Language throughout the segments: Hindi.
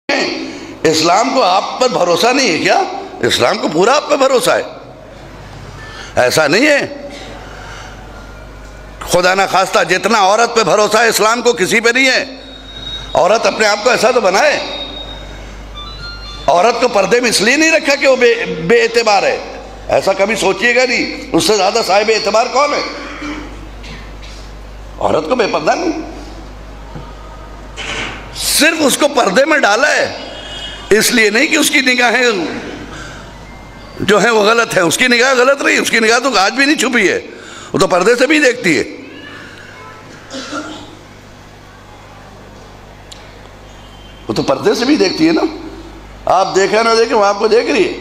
इस्लाम को आप पर भरोसा नहीं है क्या? इस्लाम को पूरा आप पर भरोसा है। ऐसा नहीं है, खुदा ना खास्ता जितना औरत पे भरोसा है इस्लाम को किसी पे नहीं है। औरत अपने आप को ऐसा तो बनाए। औरत को पर्दे में इसलिए नहीं रखा कि वो बेएतबार है, ऐसा कभी सोचिएगा नहीं। उससे ज्यादा साहिब एतबार कौन है? औरत को बेपर्दा नहीं, सिर्फ उसको पर्दे में डाला है इसलिए नहीं कि उसकी निगाहें जो है वो गलत है। उसकी निगाह गलत रही, उसकी निगाह तो आज भी नहीं छुपी है, वो तो पर्दे से भी देखती है। वो तो पर्दे से भी देखती है ना। आप देखा ना देखे, वो आपको देख रही है।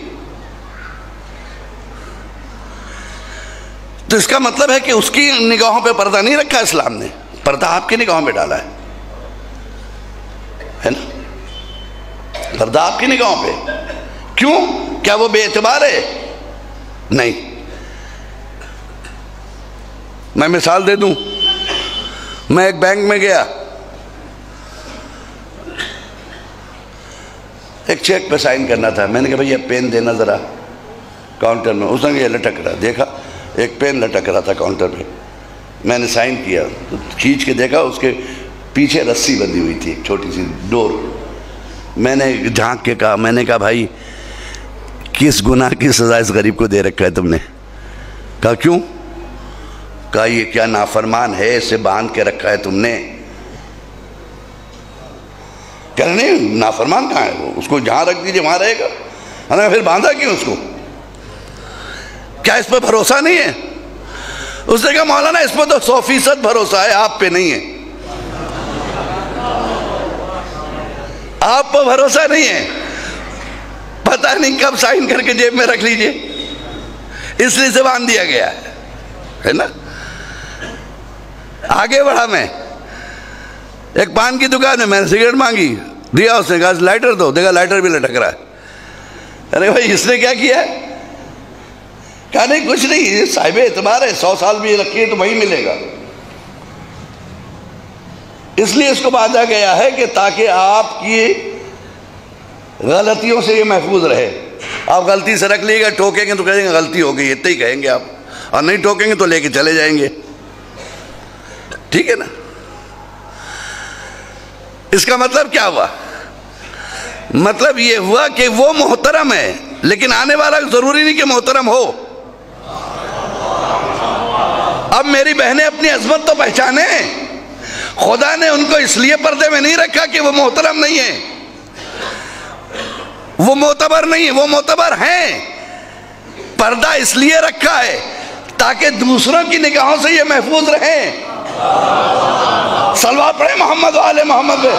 तो इसका मतलब है कि उसकी निगाहों पे पर्दा नहीं रखा इस्लाम ने, पर्दा आपकी निगाहों पे डाला है ना? पर्दा आपकी निगाहों पे। क्यों? क्या वो बेएतबार है? नहीं। मैं मिसाल दे दूं, मैं एक बैंक में गया, एक चेक पे साइन करना था। मैंने कहा भैया पेन देना जरा काउंटर में। उसने ये लटक रहा, देखा एक पेन लटक रहा था काउंटर पे। मैंने साइन किया तो खींच के देखा उसके पीछे रस्सी बंधी हुई थी, एक छोटी सी डोर। मैंने झांक के कहा, मैंने कहा भाई किस गुनाह की सजा इस गरीब को दे रखा है तुमने? कहा क्यों? कहा ये क्या नाफरमान है, इसे बांध के रखा है तुमने। कह रहे नहीं नाफरमान कहाँ है वो, उसको जहां रख दीजिए वहां रहेगा। है फिर बांधा क्यों उसको? क्या इस पर भरोसा नहीं है? उसने कहा मौलाना इस पर तो 100% भरोसा है, आप पे नहीं है। आप पर भरोसा नहीं है, पता नहीं कब साइन करके जेब में रख लीजिए, इसलिए से बांध दिया गया है ना। आगे बढ़ा मैं, एक पान की दुकान में मैंने सिगरेट मांगी, दिया, उसने कहा लाइटर दो, देखा लाइटर भी लटक रहा है। अरे भाई इसने क्या किया है? कहा नहीं कुछ नहीं, साहिब एतबार है, 100 साल भी रखिए तो वही मिलेगा। इसलिए इसको बांधा गया है कि ताकि आपकी गलतियों से ये महफूज रहे। आप गलती से रख लीजिएगा, ठोकेंगे तो कहेंगे गलती हो गई, इतना ही कहेंगे आप, और नहीं ठोकेंगे तो लेके चले जाएंगे। ठीक है ना? इसका मतलब क्या हुआ? मतलब ये हुआ कि वो मोहतरम है, लेकिन आने वाला जरूरी नहीं कि मोहतरम हो। अब मेरी बहनें अपनी अजमत तो पहचाने। खुदा ने उनको इसलिए पर्दे में नहीं रखा कि वो मोहतरम नहीं है, वो मोतबर नहीं है, वो मोतबर हैं। पर्दा इसलिए रखा है ताकि दूसरों की निगाहों से ये महफूज रहें। सलवात पढ़े मोहम्मद वाले मोहम्मद पे।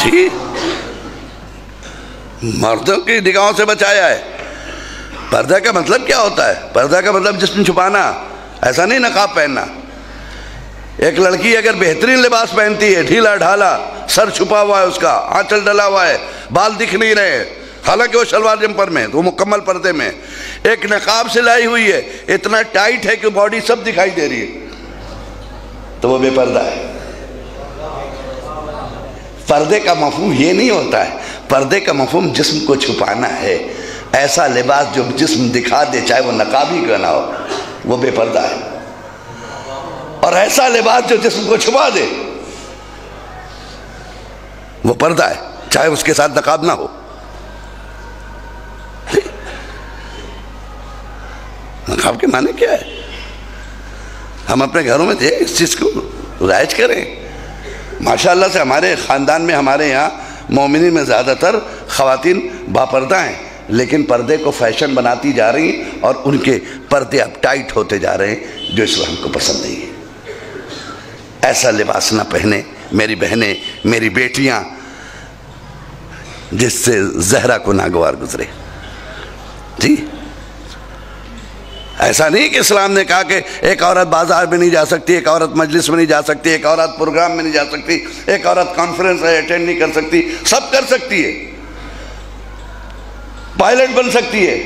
ठीक, मर्दों की निगाहों से बचाया है। पर्दा का मतलब क्या होता है? पर्दा का मतलब जिस्म छुपाना, ऐसा नहीं नकाब पहनना। एक लड़की अगर बेहतरीन लिबास पहनती है, ढीला ढाला, सर छुपा हुआ है उसका, आंचल डला हुआ है, बाल दिख नहीं रहे, हालांकि वो शलवार जम्पर में, तो मुकम्मल पर्दे में, एक नकाब सिलाई हुई है, इतना टाइट है कि बॉडी सब दिखाई दे रही है, तो वो बेपर्दा है। पर्दे का मफहूम ये नहीं होता है। पर्दे का मफहूम जिस्म को छुपाना है। ऐसा लिबास जो जिस्म दिखा दे, चाहे वो नकाब ही क्यों ना हो, वो बेपर्दा है। और ऐसा लिबास जो जिस्म को छुपा दे, वो पर्दा है, चाहे उसके साथ नकाब ना हो। नकाब के माने क्या है? हम अपने घरों में थे, इस चीज को राइज करें। माशाअल्लाह से हमारे ख़ानदान में, हमारे यहाँ मोमिनीन में ज़्यादातर ख़वातीन बापर्दा हैं, लेकिन पर्दे को फैशन बनाती जा रही और उनके पर्दे अब टाइट होते जा रहे हैं, जो इस्लाम को पसंद नहीं है। ऐसा लिबास ना पहने मेरी बहनें, मेरी बेटियाँ, जिससे जहरा को नागवार गुजरे। जी, ऐसा नहीं कि इस्लाम ने कहा कि एक औरत बाजार में नहीं जा सकती, एक औरत मजलिस में नहीं जा सकती, एक औरत प्रोग्राम में नहीं जा सकती, एक औरत कॉन्फ्रेंस अटेंड नहीं कर सकती। सब कर सकती है। पायलट बन सकती है,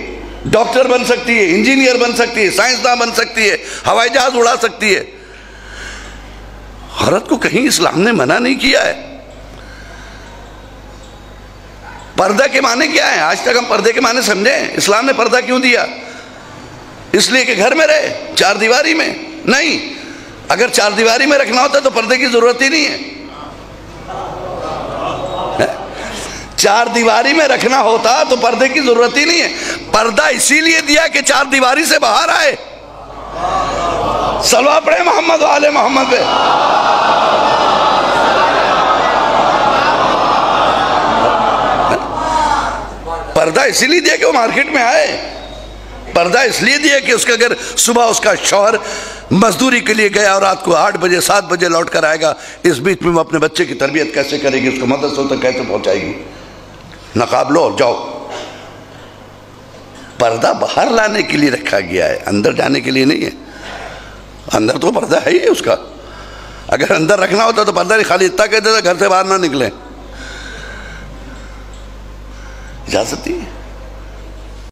डॉक्टर बन सकती है, इंजीनियर बन सकती है, साइंसदान बन सकती है, हवाई जहाज उड़ा सकती है। औरत को कहीं इस्लाम ने मना नहीं किया है। पर्दा के माने क्या है? आज तक हम पर्दे के माने समझे? इस्लाम ने पर्दा क्यों दिया? इसलिए कि घर में रहे, चार दीवारी में नहीं। अगर चार दीवारी में रखना होता तो पर्दे की जरूरत ही नहीं है। चार दीवारी में रखना होता तो पर्दे की जरूरत ही नहीं है। पर्दा इसीलिए दिया कि चार दीवारी से बाहर आए। सलवा पढ़े मोहम्मद वाले मोहम्मद पे। पर्दा इसीलिए दिया कि वो मार्केट में आए। पर्दा इसलिए दिया कि उसका अगर सुबह उसका शौहर मजदूरी के लिए गया और रात को 8 बजे 7 बजे लौट कर आएगा, इस बीच में वो अपने बच्चे की तरबियत कैसे करेगी, उसको मदरसे तक कैसे पहुंचाएगी? नकाब लो और जाओ। पर्दा बाहर लाने के लिए रखा गया है, अंदर जाने के लिए नहीं है। अंदर तो पर्दा है ही उसका। अगर अंदर रखना होता तो पर्दा नहीं, खाली इतना कहते थे घर से बाहर ना निकले। इजाजत दी।